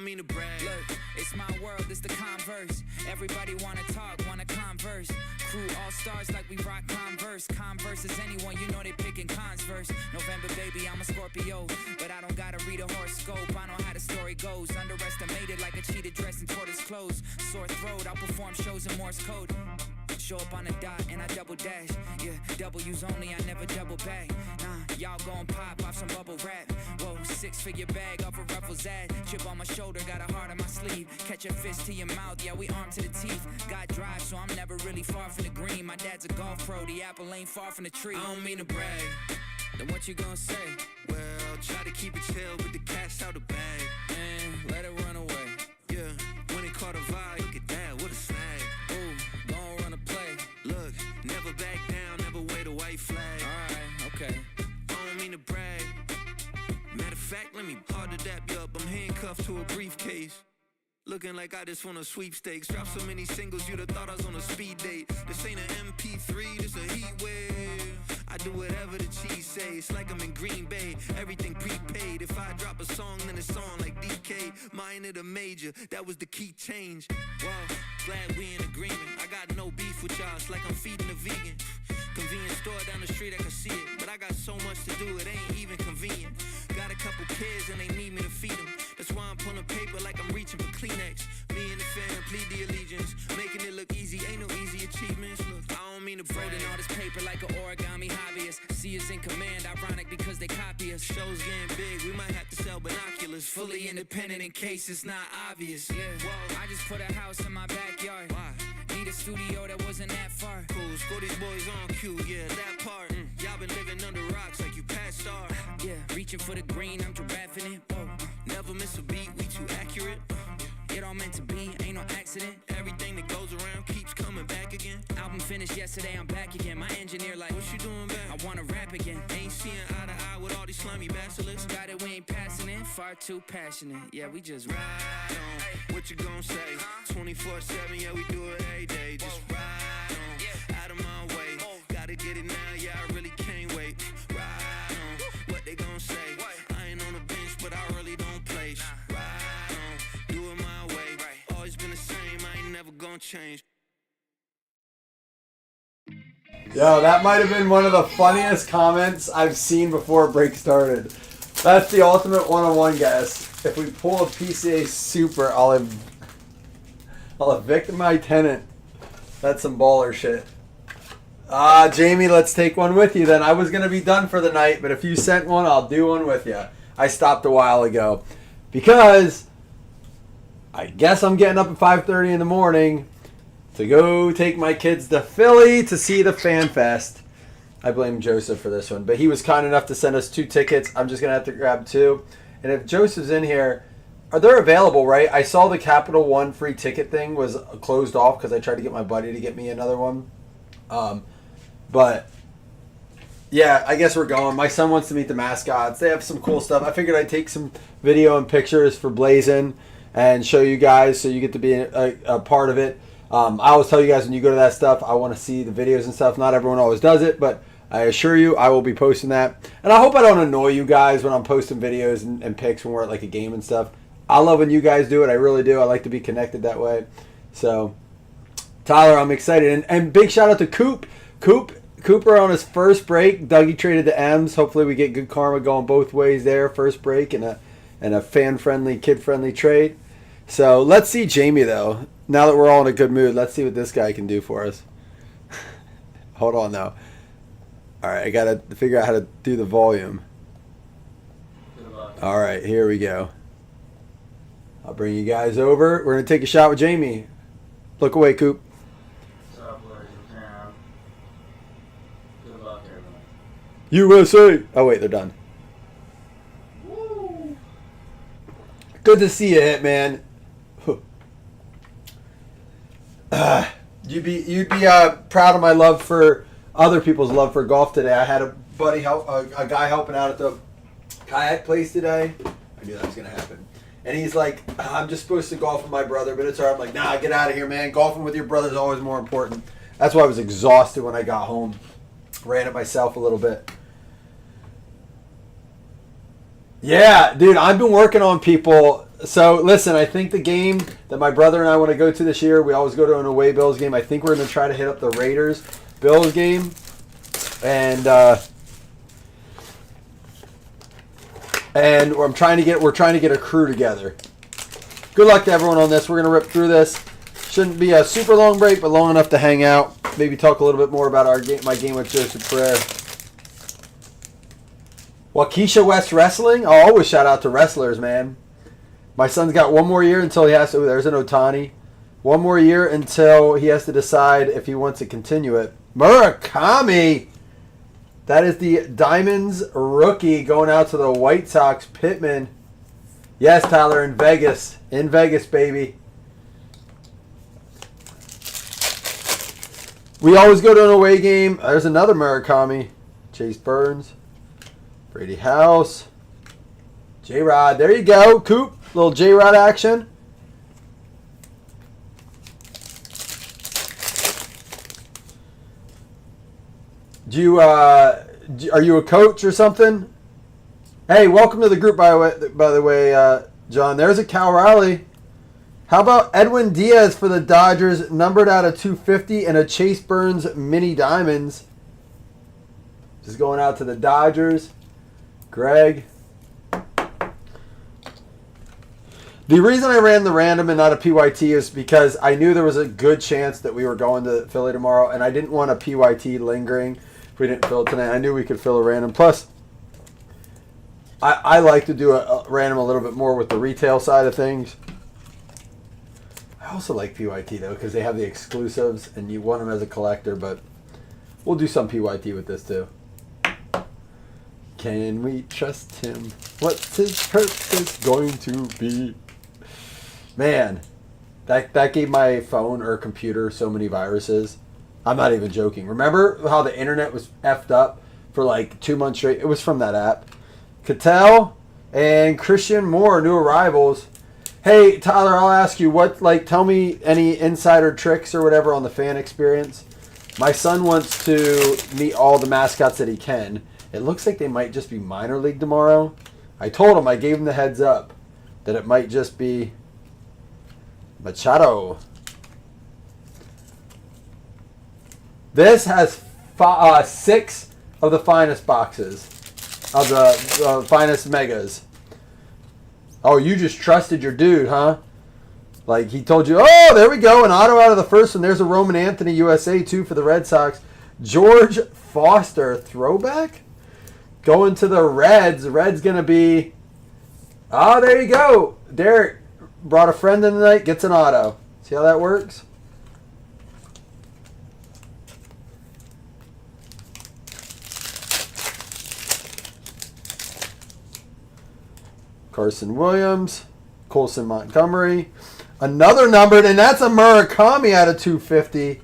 mean to brag. Look, it's my world, it's the Converse. Everybody wanna talk, wanna converse. Crew all stars like we rock Converse. Converse is anyone, you know they picking Converse. November baby, I'm a Scorpio, but I don't gotta read a horoscope. I know how the story goes. Underestimated like a cheetah dressed in tortoise clothes. Sore throat, I'll perform shows in Morse code. Show up on the dot and I double dash. Yeah, W's only, I never double back. Nah, y'all gon' pop off some bubble wrap. Whoa, 6-figure bag off a Ruffles ad. Chip on my shoulder, got a heart on my sleeve. Catch a fist to your mouth, yeah, we armed to the teeth. Got drive, so I'm never really far from the green. My dad's a golf pro, the apple ain't far from the tree. I don't mean to brag. Then what you gonna say? Well, try to keep it chill with the cash out the bag. Man, let it run away. Yeah, when it caught a vibe, look at that, what a snag. Ooh, gon' run a play. Look, never back down, never wave a white flag. Alright, okay. I don't mean to brag. Matter of fact, let me hard to dap you up. I'm handcuffed to a briefcase. Looking like I just won a sweepstakes. Dropped so many singles, you'd have thought I was on a speed date. This ain't an MP3, this a heat wave. I do whatever the cheese say. It's like I'm in Green Bay, everything prepaid. If I drop a song, then it's on like DK. Minor to major, that was the key change. Well, glad we in agreement. I got no beef with y'all, it's like I'm feeding a vegan. Convenience store down the street, I can see it. But I got so much to do, it ain't even convenient. Got a couple kids and they need me to feed them. That's why I'm pulling paper like I'm reaching for Kleenex. Me and the fam plead the allegiance. Making it look easy, ain't no easy achievements. Look, I don't mean to brag. Folding all this paper like an origami hobbyist. See us in command, ironic because they copy us. Shows getting big, we might have to sell binoculars. Fully independent in case it's not obvious. Yeah, whoa, I just put a house in my backyard. Why? Need a studio that wasn't that far. Cool, score these boys on cue, yeah, that part. Y'all been living under rocks like you past star. Yeah, reaching for the green, I'm giraffing it. Whoa, never miss a beat, we too accurate. it all meant to be, ain't no accident. Everything that goes around keeps coming back again. Album finished yesterday, I'm back again. My engineer like, what you doing back? I wanna rap again. Ain't seeing eye to eye with all these slimy basilisks. Got it, we ain't passing it, far too passionate. Yeah, we just ride on. What you gon' say? 24/7, yeah, we do it every day. Just ride on, out of my way. Gotta get it now, yeah, I really can't wait. Ride on, what they gon' say? I ain't on the bench, but I really don't play. Ride on, do it my way. Always been the same, I ain't never gonna change. Yo, that might have been one of the funniest comments I've seen before break started. That's the ultimate one-on-one, guys. If we pull a PCA Super, I'll evict my tenant. That's some baller shit. Jamie, let's take one with you then. I was going to be done for the night, but if you sent one, I'll do one with you. I stopped a while ago because I guess I'm getting up at 5:30 in the morning to go take my kids to Philly to see the Fan Fest. I blame Joseph for this one, but he was kind enough to send us 2 tickets. I'm just going to have to grab 2. And if Joseph's in here, are they available, right? I saw the Capital One free ticket thing was closed off because I tried to get my buddy to get me another one. But yeah, I guess we're going. My son wants to meet the mascots. They have some cool stuff. I figured I'd take some video and pictures for Blazin' and show you guys so you get to be a part of it. I always tell you guys when you go to that stuff, I want to see the videos and stuff. Not everyone always does it, but I assure you I will be posting that. And I hope I don't annoy you guys when I'm posting videos and pics when we're at like a game and stuff. I love when you guys do it. I really do. I like to be connected that way. So, Tyler, I'm excited. And big shout out to Coop. Cooper on his first break. Dougie traded to M's. Hopefully we get good karma going both ways there. First break and a fan-friendly, kid-friendly trade. So let's see Jamie, though. Now that we're all in a good mood, let's see what this guy can do for us. Hold on, though. All right, I got to figure out how to do the volume. All right, here we go. I'll bring you guys over. We're going to take a shot with Jamie. Look away, Coop. USA. Oh, wait, they're done. Woo. Good to see you, Hitman. You'd be proud of my love for other people's love for golf today. I had a buddy a guy helping out at the kayak place today. I knew that was gonna happen. And he's like, I'm just supposed to golf with my brother, but it's alright. I'm like, nah, get out of here, man. Golfing with your brother is always more important. That's why I was exhausted when I got home. Ran it myself a little bit. Yeah, dude, I've been working on people So listen, I think the game that my brother and I want to go to this year, we always go to an away Bills game. I think we're going to try to hit up the Raiders Bills game, and we're trying to get a crew together. Good luck to everyone on this. We're going to rip through this. Shouldn't be a super long break, but long enough to hang out. Maybe talk a little bit more about my game with Joseph Pereira. Waukesha West Wrestling. I'll always shout out to wrestlers, man. My son's got one more year until he has to. There's an Otani. One more year until he has to decide if he wants to continue it. Murakami. That is the Diamonds rookie going out to the White Sox. Pittman. Yes, Tyler, in Vegas. In Vegas, baby. We always go to an away game. There's another Murakami. Chase Burns. Brady House. J-Rod. There you go. Coop. Little J-Rod action. Are you a coach or something? Hey, welcome to the group, by the way, John. There's a Cal Riley. How about Edwin Diaz for the Dodgers, numbered out of 250, and a Chase Burns mini diamonds. Just going out to the Dodgers. Greg. The reason I ran the random and not a PYT is because I knew there was a good chance that we were going to Philly tomorrow, and I didn't want a PYT lingering if we didn't fill it tonight. I knew we could fill a random. Plus, I like to do a random a little bit more with the retail side of things. I also like PYT, though, because they have the exclusives, and you want them as a collector, but we'll do some PYT with this, too. Can we trust him? What's his purpose going to be? Man, that gave my phone or computer so many viruses. I'm not even joking. Remember how the internet was effed up for like 2 months straight? It was from that app. Cattell and Christian Moore, new arrivals. Hey, Tyler, I'll ask you, tell me any insider tricks or whatever on the fan experience. My son wants to meet all the mascots that he can. It looks like they might just be minor league tomorrow. I told him, I gave him the heads up that it might just be Machado. This has 6 of the finest boxes, of the finest megas. Oh, you just trusted your dude, huh? Like he told you, oh, there we go, an auto out of the first one. There's a Roman Anthony USA, too, for the Red Sox. George Foster, throwback? Going to the Reds. The Reds going to be... Oh, there you go. Derek brought a friend in tonight, gets an auto. See how that works? Carson Williams. Colson Montgomery. Another numbered, and that's a Murakami out of 250.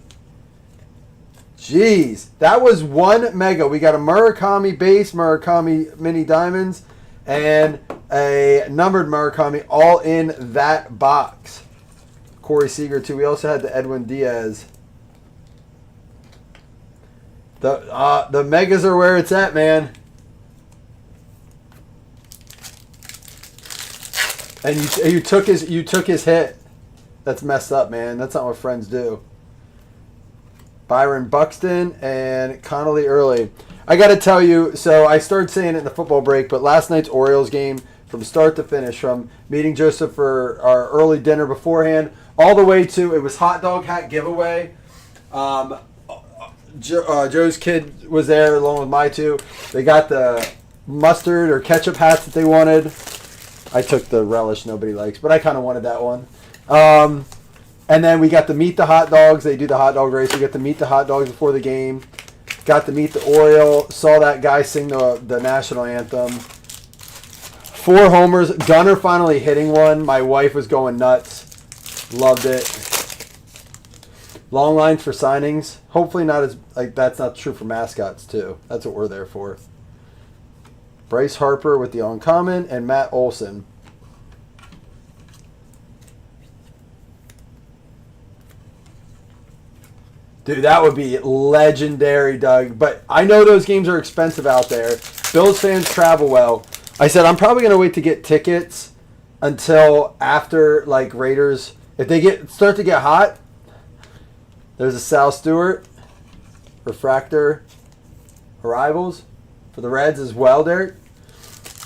Jeez, that was one mega. We got a Murakami base, Murakami mini diamonds, and a numbered Murakami all in that box. Corey Seager, too. We also had the Edwin Diaz. The megas are where it's at, man. And you took his hit. That's messed up, man. That's not what friends do. Byron Buxton and Connolly Early. I got to tell you, so I started saying it in the football break, but last night's Orioles game, from start to finish, from meeting Joseph for our early dinner beforehand, all the way to, it was hot dog hat giveaway. Joe's kid was there along with my two. They got the mustard or ketchup hats that they wanted. I took the relish nobody likes, but I kind of wanted that one. And then we got to meet the hot dogs. They do the hot dog race. We got to meet the hot dogs before the game. Got to meet the Oriole. Saw that guy sing the national anthem. 4 homers. Gunner finally hitting one. My wife was going nuts. Loved it. Long lines for signings. Hopefully not as that's not true for mascots too. That's what we're there for. Bryce Harper with the uncommon and Matt Olson. Dude, that would be legendary, Doug. But I know those games are expensive out there. Bills fans travel well. I said I'm probably going to wait to get tickets until after like Raiders. If they start to get hot, there's a Sal Stewart refractor arrivals for the Reds as well, Derek.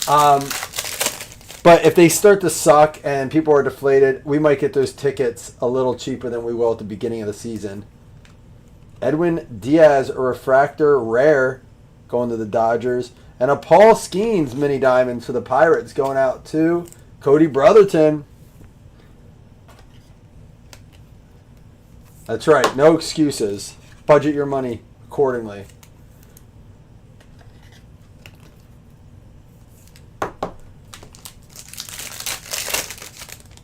But if they start to suck and people are deflated, we might get those tickets a little cheaper than we will at the beginning of the season. Edwin Diaz, a refractor rare, going to the Dodgers. And a Paul Skeens mini diamond for the Pirates going out to Cody Brotherton. That's right. No excuses. Budget your money accordingly.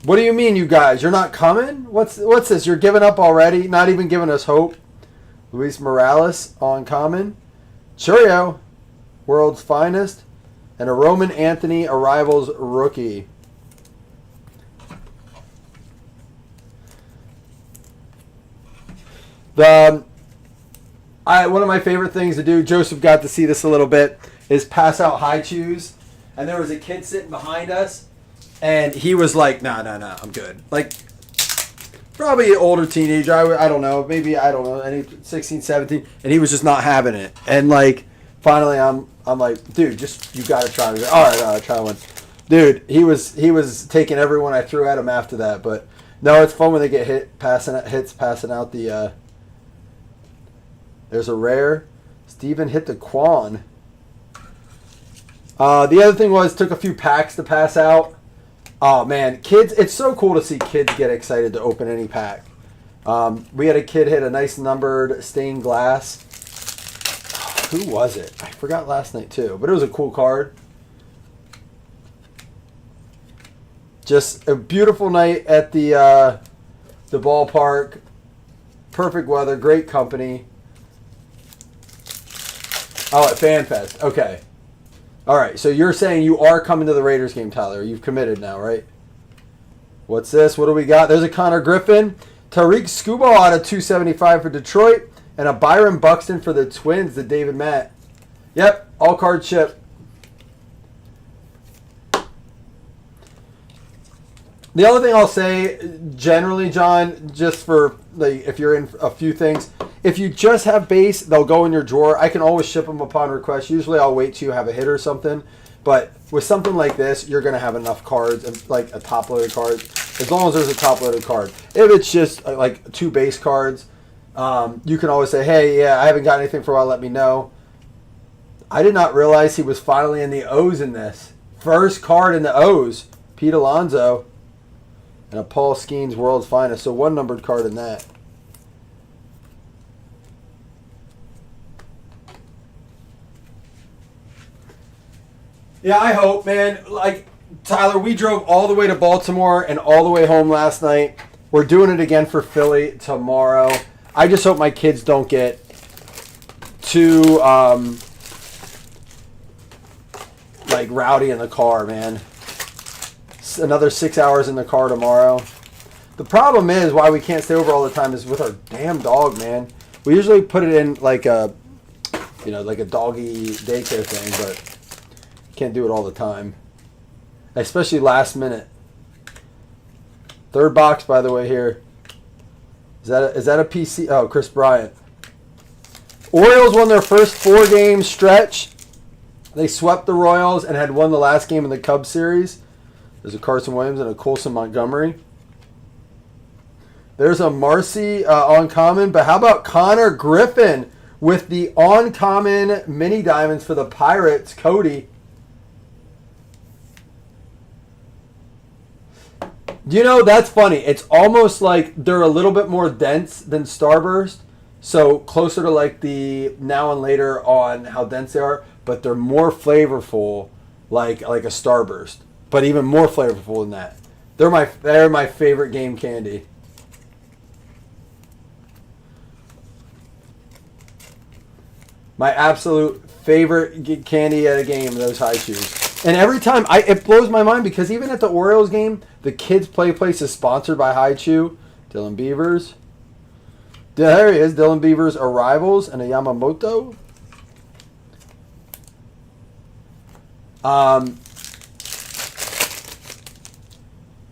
What do you mean, you guys? You're not coming? What's this? You're giving up already? Not even giving us hope? Luis Morales on common. Churio, world's finest. And a Roman Anthony Arrivals rookie. One of my favorite things to do, Joseph got to see this a little bit, is pass out high chews. And there was a kid sitting behind us, and he was like, no, I'm good. Like, probably an older teenager, I don't know, maybe, I don't know, any 16, 17, and he was just not having it. And, like, finally I'm like, dude, you got to try it. All right, try one. Dude, he was taking everyone I threw at him after that. But, no, it's fun when they get passing out the... There's a rare. Steven hit the Quan. The other thing was, took a few packs to pass out. Oh, man. Kids, it's so cool to see kids get excited to open any pack. We had a kid hit a nice numbered stained glass. Who was it? I forgot last night, too. But it was a cool card. Just a beautiful night at the ballpark. Perfect weather. Great company. Oh, at FanFest. Okay. All right. So you're saying you are coming to the Raiders game, Tyler. You've committed now, right? What's this? What do we got? There's a Connor Griffin. Tariq Skubal out of 275 for Detroit. And a Byron Buxton for the Twins, the David Matt. Yep. All card chip. The other thing I'll say, generally, John, just for like if you're in a few things, if you just have base, they'll go in your drawer. I can always ship them upon request. Usually I'll wait till you have a hit or something. But with something like this, you're going to have enough cards, and like a top-loaded card, as long as there's a top-loaded card. If it's just like 2 base cards, you can always say, hey, yeah, I haven't got anything for a while, let me know. I did not realize he was finally in the O's in this. First card in the O's, Pete Alonso. And a Paul Skeens World's Finest. So 1 numbered card in that. Yeah, I hope, man. Like, Tyler, we drove all the way to Baltimore and all the way home last night. We're doing it again for Philly tomorrow. I just hope my kids don't get too, like, rowdy in the car, man. Another 6 hours in the car tomorrow. The problem is why we can't stay over all the time is with our damn dog, man. We usually put it in like a, like a doggy daycare thing, but can't do it all the time, especially last minute. Third box, by the way, here. Is that a PC? Oh, Chris Bryant. Orioles won their first 4-game stretch. They swept the Royals and had won the last game in the Cubs series. There's a Carson Williams and a Colson Montgomery. There's a Marcy uncommon. But how about Connor Griffin with the uncommon mini diamonds for the Pirates, Cody? That's funny. It's almost like they're a little bit more dense than Starburst. So closer to like the now and later on how dense they are. But they're more flavorful like a Starburst. But even more flavorful than that. They're my favorite game candy. My absolute favorite candy at a game, those high chews. And every time, it blows my mind because even at the Orioles game, the Kids Play Place is sponsored by High Chew. Dylan Beavers. There he is, Dylan Beavers Arrivals and a Yamamoto.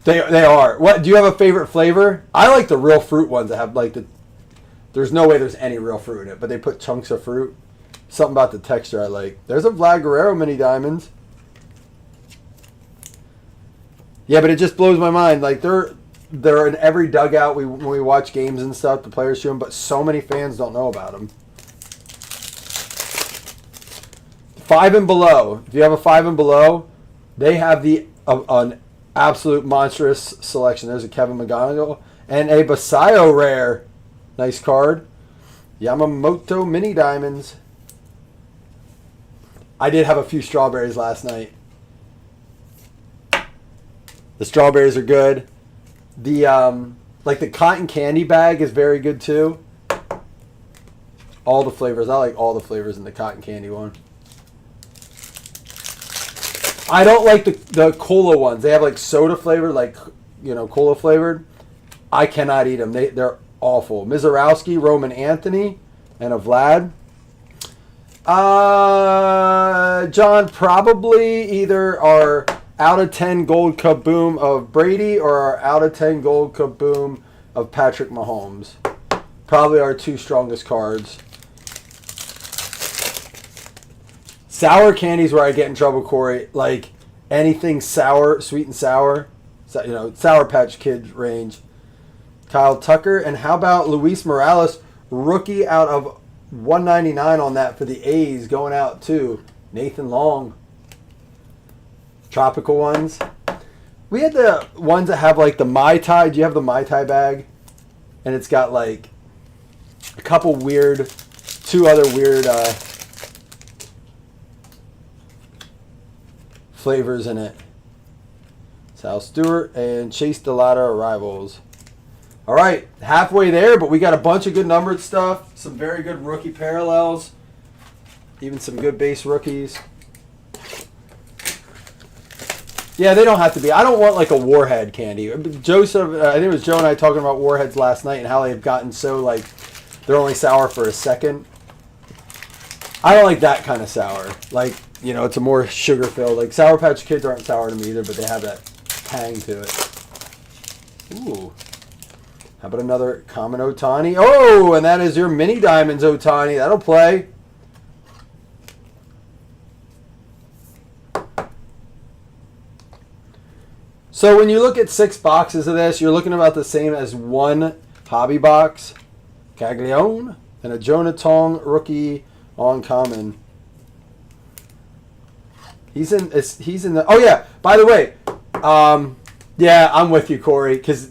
They are. What do you have a favorite flavor? I like the real fruit ones that have like the. There's no way there's any real fruit in it, but they put chunks of fruit. Something about the texture I like. There's a Vlad Guerrero mini diamonds. Yeah, but it just blows my mind. Like they're in every dugout when we watch games and stuff. The players show them, but so many fans don't know about them. 5 and below. If you have a 5 and below, they have an absolute monstrous selection. There's a Kevin McGonigal and a Basayo rare. Nice card. Yamamoto mini diamonds. I did have a few strawberries last night. The strawberries are good. The like the cotton candy bag is very good too. All the flavors. I like all the flavors in the cotton candy one. I don't like the cola ones. They have like soda flavored, like, you know, cola flavored. I cannot eat them. They're awful. Mizorowski, Roman Anthony, and a Vlad. John, probably either our out of 10 gold kaboom of Brady or our out of 10 gold kaboom of Patrick Mahomes. Probably our 2 strongest cards. Sour candy's where I get in trouble, Corey. Like anything sour, sweet and sour. So, you know, Sour Patch Kids range. Kyle Tucker. And how about Luis Morales, rookie out of 199 on that for the A's, going out to Nathan Long. Tropical ones. We had the ones that have like the Mai Tai. Do you have the Mai Tai bag? And it's got like a couple weird, 2 other weird flavors in it. Sal Stewart and Chase Delata arrivals. All right, halfway there, but we got a bunch of good numbered stuff. Some very good rookie parallels. Even some good base rookies. Yeah, they don't have to be. I don't want like a Warhead candy. Joseph, I think it was Joe and I talking about Warheads last night and how they've gotten so like they're only sour for a second. I don't like that kind of sour. Like, you know, it's a more sugar filled. Like Sour Patch Kids aren't sour to me either, but they have that tang to it. Ooh. How about another common Otani? Oh, and that is your mini diamonds Otani. That'll play. So when you look at 6 boxes of this, you're looking about the same as 1 hobby box. Caglione and a Jonah Tong rookie on common. He's in the. Oh yeah. By the way, yeah, I'm with you, Corey, because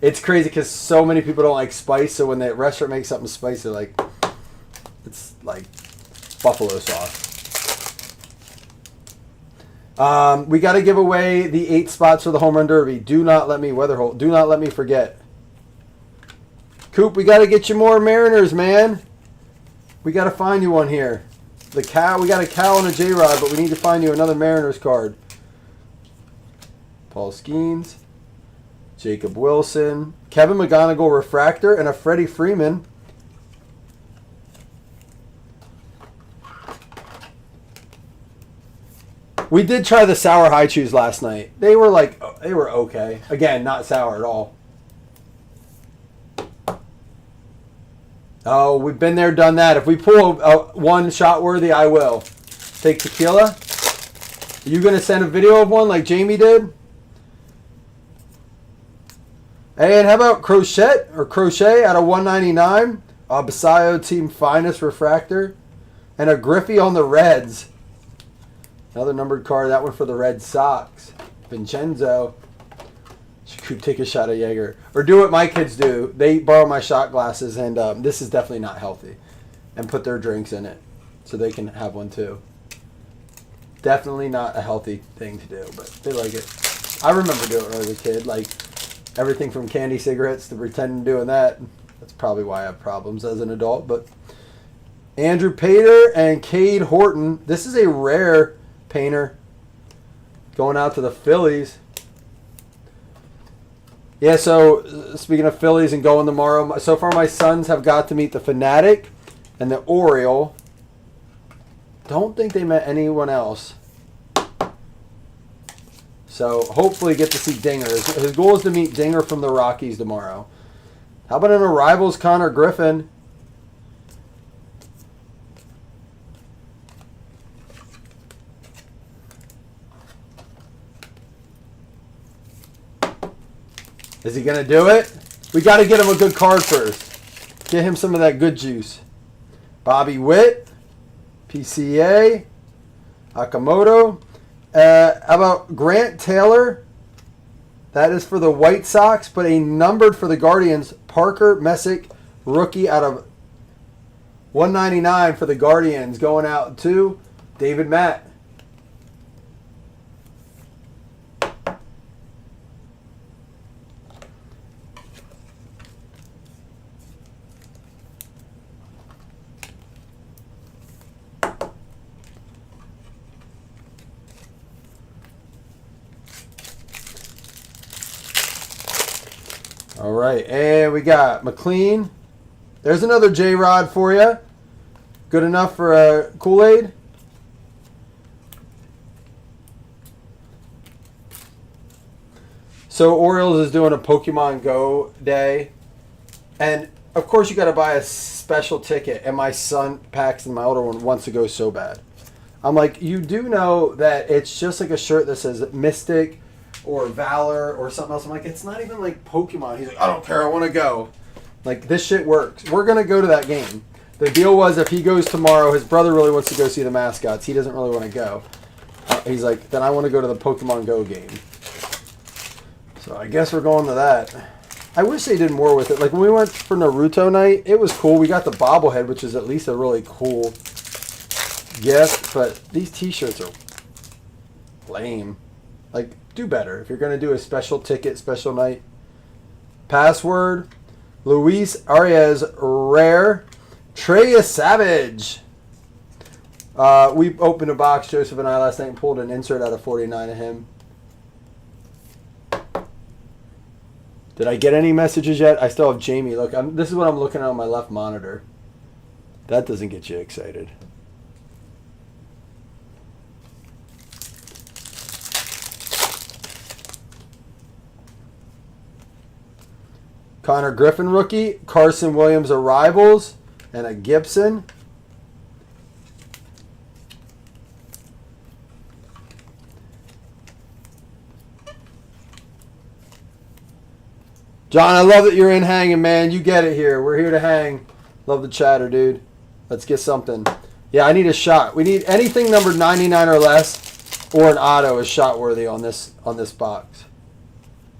it's crazy because so many people don't like spice. So when the restaurant makes something spicy, like it's like buffalo sauce. We got to give away the 8 spots for the Home Run Derby. Do not let me Weatherholt. Do not let me forget. Coop, we got to get you more Mariners, man. We got to find you one here. The cow, we got a cow and a J-Rod, but we need to find you another Mariners card. Paul Skeens, Jacob Wilson, Kevin McGonigal refractor, and a Freddie Freeman. We did try the sour high chews last night. They were okay. Again, not sour at all. Oh, we've been there, done that. If we pull one shot worthy, I will. Take tequila. Are you going to send a video of one like Jamie did? And how about Crochet out of 199? Basayo Team Finest refractor. And a Griffey on the Reds. Another numbered card. That one for the Red Sox. Vincenzo. Should take a shot of Jaeger. Or do what my kids do. They borrow my shot glasses, and this is definitely not healthy. And put their drinks in it so they can have one too. Definitely not a healthy thing to do, but they like it. I remember doing it when I was a kid. Like everything from candy cigarettes to pretending doing that. That's probably why I have problems as an adult. But Andrew Pater and Cade Horton. This is a rare painter going out to the Phillies. Yeah, so speaking of Phillies and going tomorrow, so far my sons have got to meet the Fanatic and the Oriole. Don't think they met anyone else. So hopefully get to see Dinger. His goal is to meet Dinger from the Rockies tomorrow. How about an Arrivals Connor Griffin? Is he going to do it? We got to get him a good card first. Get him some of that good juice. Bobby Witt, PCA, Akamoto. How about Grant Taylor? That is for the White Sox, but a numbered for the Guardians. Parker Messick, rookie out of 199 for the Guardians. Going out to David Matt. All right, and we got McLean. There's another J-Rod for you. Good enough for a Kool-Aid? So Orioles is doing a Pokemon Go day. And, of course, you got to buy a special ticket. And my son, Paxton, my older one, wants to go so bad. I'm like, you do know that it's just like a shirt that says Mystic or Valor or something else. I'm like, it's not even like Pokemon. He's like, I don't care, I want to go. Like, this shit works. We're going to go to that game. The deal was if he goes tomorrow, his brother really wants to go see the mascots. He doesn't really want to go. He's like, then I want to go to the Pokemon Go game. So I guess we're going to that. I wish they did more with it. Like, when we went for Naruto night, it was cool. We got the bobblehead, which is at least a really cool gift. But these t-shirts are lame. Like, do better. If you're going to do a special ticket, special night. Password, Luis Arias Rare, Trey Savage. We opened a box, Joseph and I, last night and pulled an insert out of 49 of him. Did I get any messages yet? I still have Jamie. Look, this is what I'm looking at on my left monitor. That doesn't get you excited. Connor Griffin rookie, Carson Williams Arrivals, and a Gibson. John, I love that you're in hanging, man. You get it here. We're here to hang. Love the chatter, dude. Let's get something. Yeah, I need a shot. We need anything numbered 99 or less, or an auto is shot worthy on this box.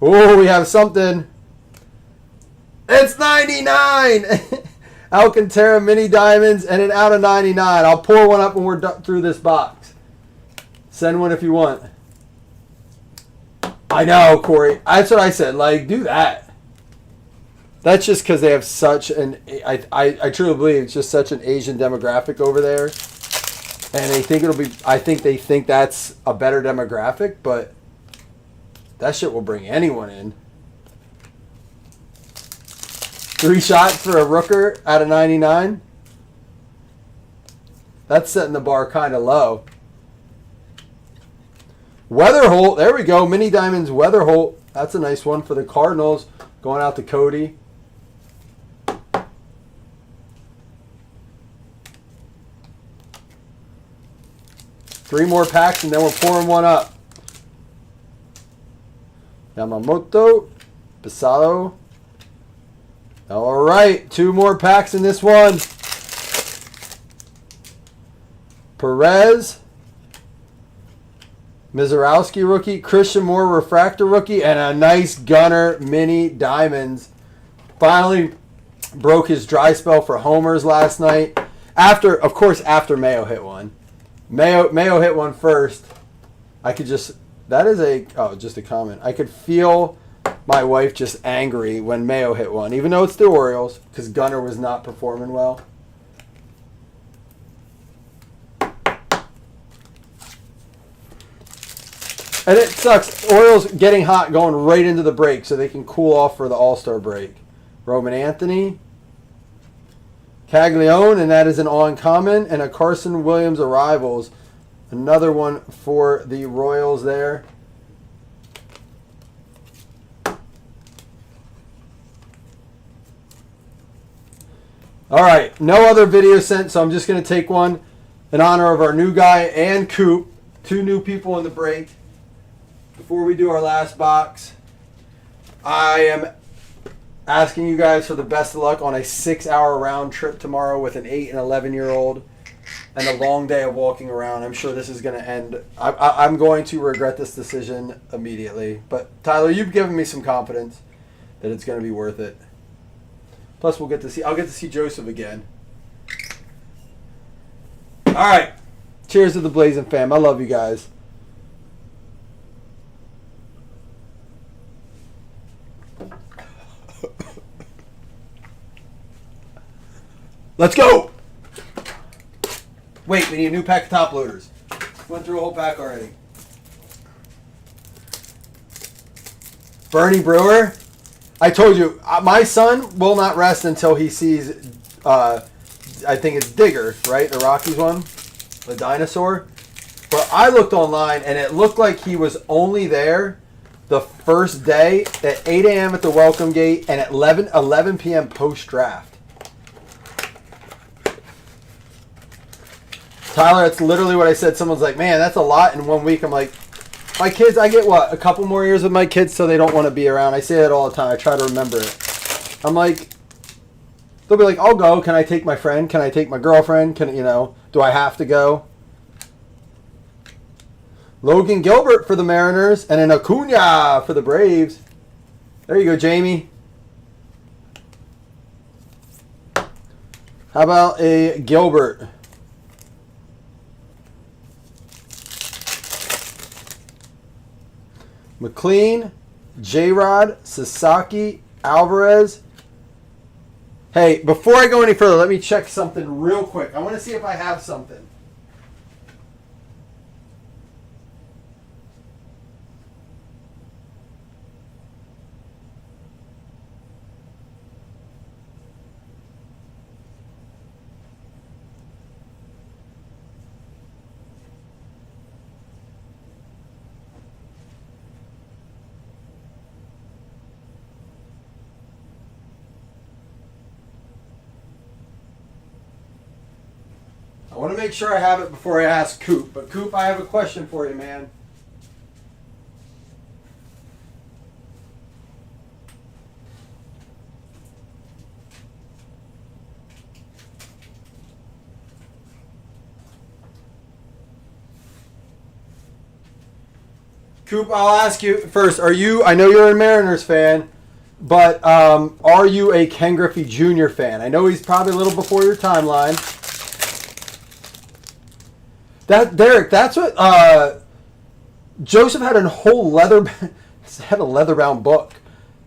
Oh, we have something. It's 99! Alcantara mini diamonds and an out of 99. I'll pour one up when we're through this box. Send one if you want. I know, Corey. That's what I said. Like, do that. That's just because they have such an... I truly believe it's just such an Asian demographic over there. And they think it'll be... I think they think that's a better demographic, but that shit will bring anyone in. 3 shots for a Rooker out of 99. That's setting the bar kind of low. Weatherholt, there we go. Mini Diamonds Weatherholt. That's a nice one for the Cardinals. Going out to Cody. Three more packs and then we're pouring one up. Yamamoto. Pisado. All right, 2 more packs in this one. Perez, Mizorowski rookie, Christian Moore refractor rookie, and a nice Gunner mini diamonds. Finally broke his dry spell for homers last night. After Mayo hit one. Mayo hit one first. I could just, just a comment. I could feel my wife just angry when Mayo hit one, even though it's the Orioles, because Gunner was not performing well. And it sucks. Orioles getting hot, going right into the break so they can cool off for the All-Star break. Roman Anthony, Caglione, and that is an uncommon, and a Carson Williams Arrivals. Another one for the Royals there. All right, no other video sent, so I'm just going to take one in honor of our new guy and Coop. 2 new people in the break. Before we do our last box, I am asking you guys for the best of luck on a 6-hour round trip tomorrow with an 8 and 11-year-old and a long day of walking around. I'm sure this is going to end. I'm going to regret this decision immediately. But Tyler, you've given me some confidence that it's going to be worth it. Plus, I'll get to see Joseph again. All right. Cheers to the Blazing fam. I love you guys. Let's go. Wait, we need a new pack of top loaders. Went through a whole pack already. Bernie Brewer. I told you, my son will not rest until he sees, I think it's Digger, right? The Rockies one, the dinosaur. But I looked online, and it looked like he was only there the first day at 8 a.m. at the welcome gate and at 11 p.m. post-draft. Tyler, that's literally what I said. Someone's like, man, that's a lot in 1 week. I'm like, my kids, I get what? A couple more years with my kids so they don't want to be around. I say that all the time. I try to remember it. I'm like, they'll be like, I'll go. Can I take my friend? Can I take my girlfriend? Do I have to go? Logan Gilbert for the Mariners and an Acuna for the Braves. There you go, Jamie. How about a Gilbert? McLean, J-Rod, Sasaki, Alvarez. Hey, before I go any further, let me check something real quick. I want to see if I have something. I want to make sure I have it before I ask Coop. But Coop, I have a question for you, man. Coop, I'll ask you first. I know you're a Mariners fan, but are you a Ken Griffey Jr. fan? I know he's probably a little before your timeline. Derek, that's what Joseph had a whole leather-bound book.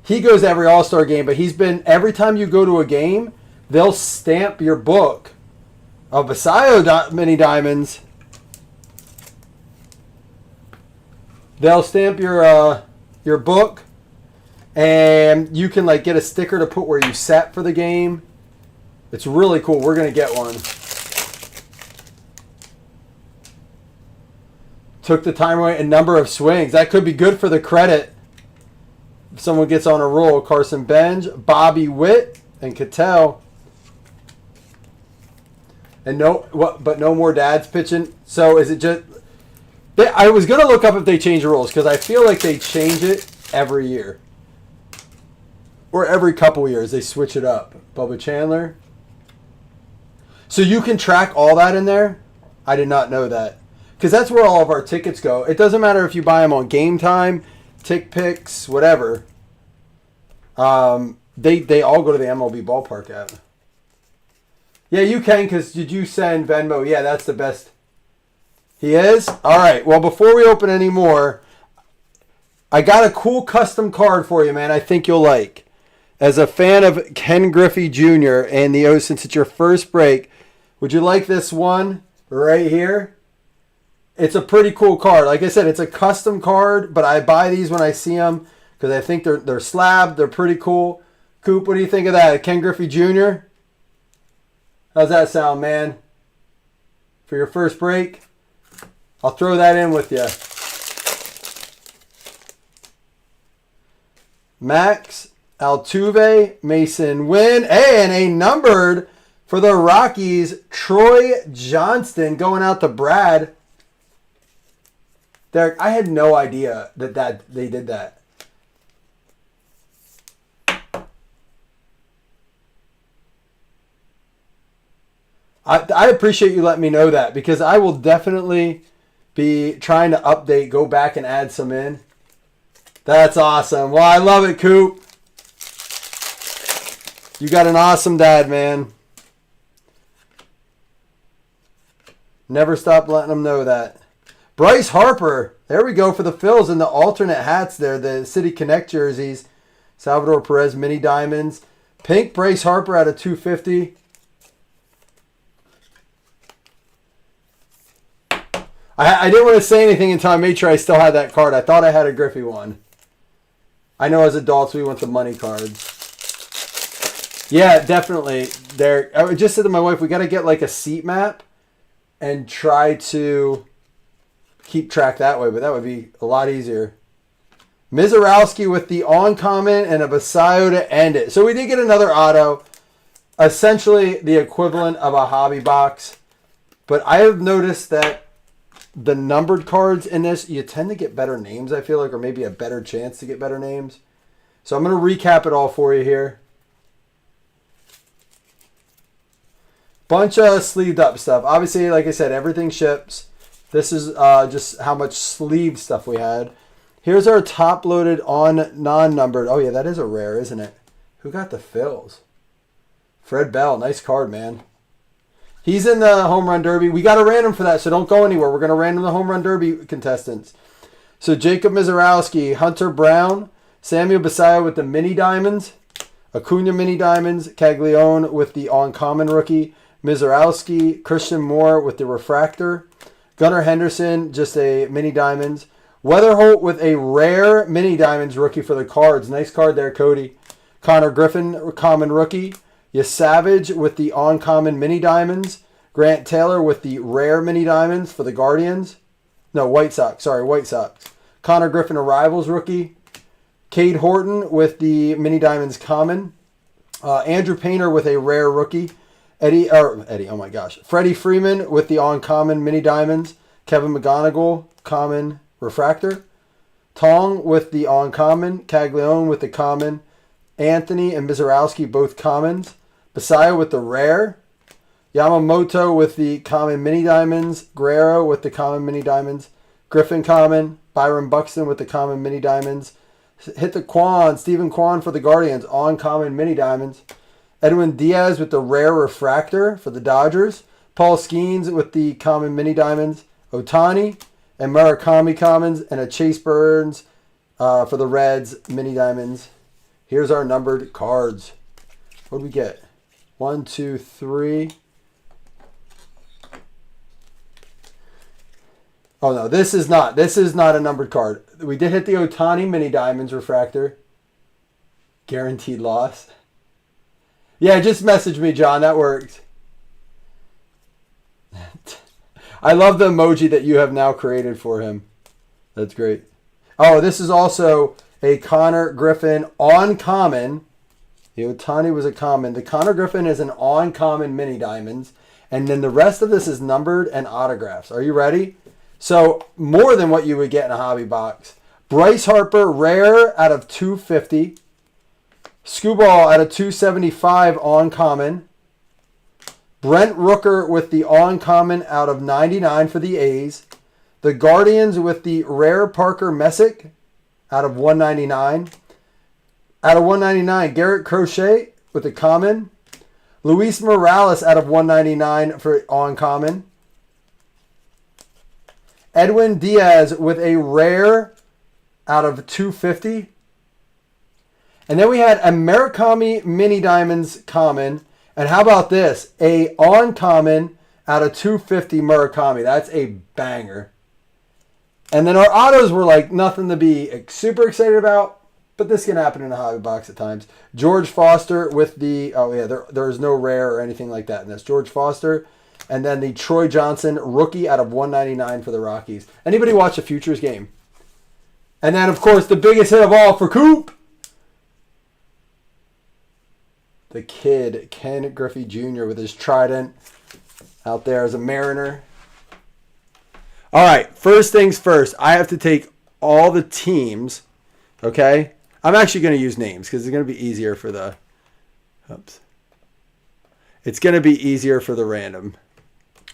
He goes to every All-Star game, but every time you go to a game, they'll stamp your book of Basayo mini diamonds. They'll stamp your book, and you can get a sticker to put where you sat for the game. It's really cool. We're gonna get one. Took the time away and number of swings. That could be good for the credit. If someone gets on a roll, Carson Benj, Bobby Witt, and Cattell. And no more dads pitching. So is it just? I was gonna look up if they change the rules because I feel like they change it every year, or every couple years they switch it up. Bubba Chandler. So you can track all that in there. I did not know that. Because that's where all of our tickets go. It doesn't matter if you buy them on Game Time, TickPix, whatever. They all go to the MLB Ballpark app. Yeah, you can, because did you send Venmo? Yeah, that's the best. He is? All right. Well, before we open any more, I got a cool custom card for you, man. I think you'll like. As a fan of Ken Griffey Jr. and the O's, since it's your first break, would you like this one right here? It's a pretty cool card. Like I said, it's a custom card, but I buy these when I see them because I think they're slabbed. They're pretty cool. Coop, what do you think of that? Ken Griffey Jr.? How's that sound, man? For your first break? I'll throw that in with you. Max Altuve, Mason Wynn, and a numbered For the Rockies, Troy Johnston going out to Brad. Derek, I had no idea that they did that. I appreciate you letting me know that, because I will definitely be trying to update, go back and add some in. That's awesome. Well, I love it, Coop. You got an awesome dad, man. Never stop letting them know that. Bryce Harper. There we go for the Phils in the alternate hats there. The City Connect jerseys. Salvador Perez mini diamonds. Pink Bryce Harper out of 250. I didn't want to say anything until I made sure I still had that card. I thought I had a Griffey one. I know as adults we want the money cards. Yeah, definitely. I just said to my wife, we got to get like a seat map and try to keep track that way, but that would be a lot easier. Mizorowski with the uncommon and a Basayo to end it. So we did get another auto, essentially the equivalent of a hobby box, but I have noticed that the numbered cards in this, you tend to get better names, I feel like, or maybe a better chance to get better names. So I'm going to recap it all for you here. Bunch of sleeved up stuff. Obviously, like I said, everything ships. This is just how much sleeved stuff we had. Here's our top loaded on non-numbered. Oh, yeah, that is a rare, isn't it? Who got the fills? Fred Bell. Nice card, man. He's in the Home Run Derby. We got a random for that, so don't go anywhere. We're going to random the Home Run Derby contestants. So Jacob Mizorowski, Hunter Brown, Samuel Basayo with the mini diamonds, Acuna mini diamonds, Caglione with the uncommon rookie, Mizorowski, Christian Moore with the refractor, Gunnar Henderson, just a mini diamonds, Weatherholt with a rare mini diamonds rookie for the Cards. Nice card there, Cody. Connor Griffin, common rookie. Savage with the uncommon mini diamonds. Grant Taylor with the rare mini diamonds for the Guardians. No, White Sox. Sorry, White Sox. Connor Griffin, a Rivals rookie. Cade Horton with the mini diamonds common. Andrew Painter with a rare rookie. Freddie Freeman with the uncommon mini diamonds. Kevin McGonigal, common refractor. Tong with the uncommon. Caglione with the common. Anthony and Mizorowski, both commons. Basayo with the rare. Yamamoto with the common mini diamonds. Guerrero with the common mini diamonds. Griffin common. Byron Buxton with the common mini diamonds. Hit the Kwan. Stephen Kwan for the Guardians. Uncommon mini diamonds. Edwin Diaz with the rare refractor for the Dodgers. Paul Skeens with the common mini diamonds. Otani and Murakami commons. And a Chase Burns for the Reds mini diamonds. Here's our numbered cards. What do we get? 1, 2, 3. Oh no, this is not a numbered card. We did hit the Otani mini diamonds refractor. Guaranteed loss. Yeah, just message me, John. That works. I love the emoji that you have now created for him. That's great. Oh, this is also a Connor Griffin uncommon. The Otani was a common. The Connor Griffin is an uncommon mini diamonds. And then the rest of this is numbered and autographs. Are you ready? So more than what you would get in a hobby box. Bryce Harper, rare out of 250. Skubal out of 275 uncommon. Brent Rooker with the uncommon out of 99 for the A's. The Guardians with the rare Parker Messick out of 199. Out of 199, Garrett Crochet with the common. Luis Morales out of 199 for uncommon. Edwin Diaz with a rare out of 250. And then we had a Murakami Mini Diamonds common. And how about this? A uncommon out of 250 Murakami. That's a banger. And then our autos were like nothing to be super excited about. But this can happen in a hobby box at times. George Foster with the... Oh, yeah, there's no rare or anything like that in this. George Foster. And then the Troy Johnson rookie out of 199 for the Rockies. Anybody watch a Futures game? And then, of course, the biggest hit of all for Coop. the kid, Ken Griffey Jr. with his trident out there as a Mariner. All right, first things first. I have to take all the teams, okay? I'm actually going to use names because it's going to be easier for the... Oops. It's going to be easier for the random.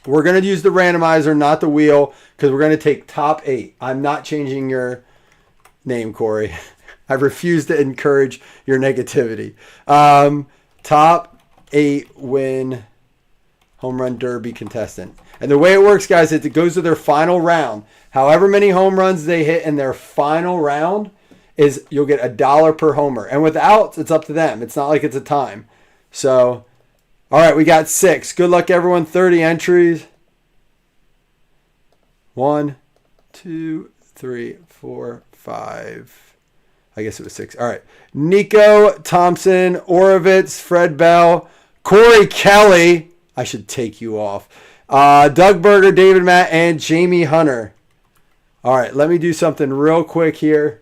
We're going to use the randomizer, not the wheel, because we're going to take top 8. I'm not changing your name, Corey. I refuse to encourage your negativity. Top 8 win home run derby contestant. And the way it works, guys, is it goes to their final round. However many home runs they hit in their final round is you'll get $1 per homer. And without, it's up to them. It's not like it's a time. So, all right, we got 6. Good luck, everyone. 30 entries. 1, 2, 3, 4, 5. I guess it was 6. All right. Nico Thompson, Orovitz, Fred Bell, Corey Kelly. I should take you off. Doug Berger, David Matt, and Jamie Hunter. All right, let me do something real quick here.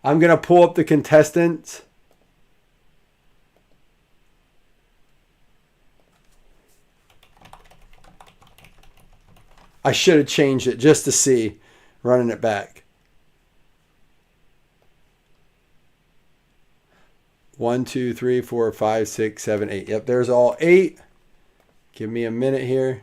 I'm going to pull up the contestants. I should have changed it just to see, running it back. 1, 2, 3, 4, 5, 6, 7, 8. Yep, there's all 8. Give me a minute here.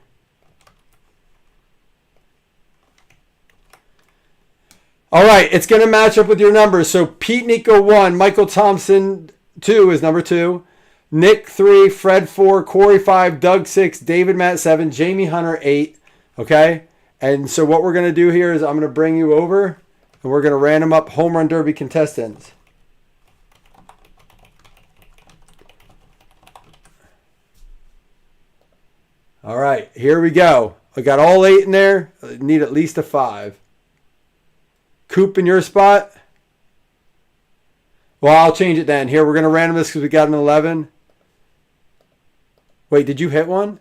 All right, it's going to match up with your numbers. So Pete Nico 1, Michael Thompson 2 is number 2. Nick 3, Fred 4, Corey 5, Doug 6, David Matt 7, Jamie Hunter 8. Okay? And so what we're going to do here is I'm going to bring you over and we're going to random up home run derby contestants. All right, here we go. I got all 8 in there. I need at least a 5. Coop in your spot? Well, I'll change it then. Here, we're going to random this because we got an 11. Wait, did you hit one?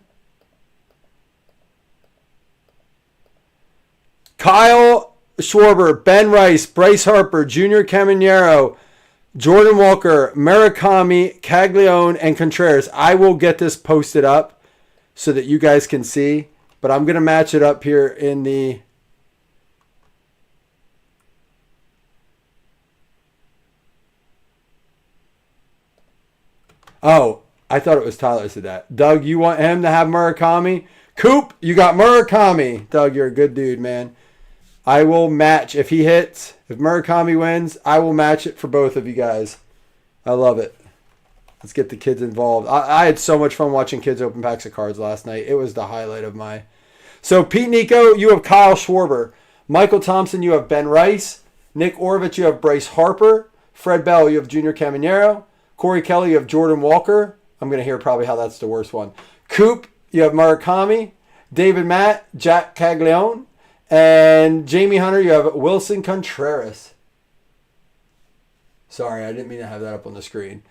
Kyle Schwarber, Ben Rice, Bryce Harper, Junior Caminero, Jordan Walker, Murakami, Caglione, and Contreras. I will get this posted up so that you guys can see. But I'm going to match it up here in the... Oh, I thought it was Tyler said that. Doug, you want him to have Murakami? Coop, you got Murakami. Doug, you're a good dude, man. I will match. If he hits, if Murakami wins, I will match it for both of you guys. I love it. Let's get the kids involved. I had so much fun watching kids open packs of cards last night. It was the highlight of my... So, Pete Nico, you have Kyle Schwarber. Michael Thompson, you have Ben Rice. Nick Orovitz, you have Bryce Harper. Fred Bell, you have Junior Caminero. Corey Kelly, you have Jordan Walker. I'm going to hear probably how that's the worst one. Coop, you have Murakami. David Matt, Jack Caglione. And Jamie Hunter, you have Wilson Contreras. Sorry, I didn't mean to have that up on the screen.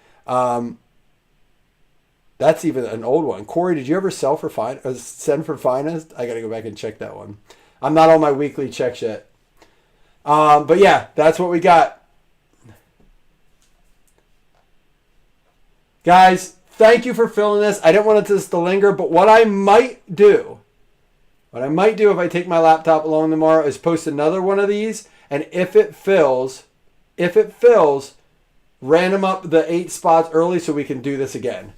That's even an old one. Corey, did you ever send for finest? I got to go back and check that one. I'm not on my weekly checks yet. But yeah, that's what we got. Guys, thank you for filling this. I didn't want it to linger, but what I might do if I take my laptop along tomorrow is post another one of these, and if it fills, random up the 8 spots early so we can do this again.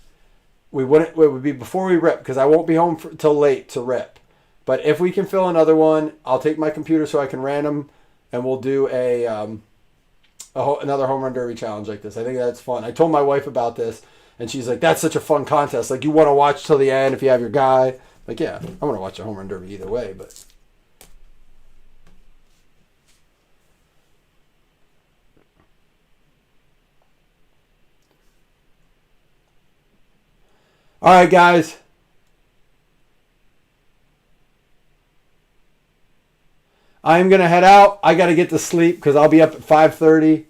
It would be before we rip, because I won't be home till late to rip. But if we can fill another one, I'll take my computer so I can random, and we'll do another home run derby challenge like this. I think that's fun. I told my wife about this, and she's like, that's such a fun contest. Like, you want to watch till the end if you have your guy. Like, yeah, I want to watch a home run derby either way, but... All right, guys. I'm going to head out. I got to get to sleep because I'll be up at 5:30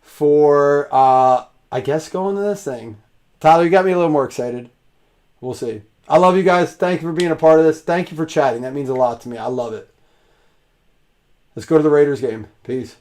for, I guess, going to this thing. Tyler, you got me a little more excited. We'll see. I love you guys. Thank you for being a part of this. Thank you for chatting. That means a lot to me. I love it. Let's go to the Raiders game. Peace.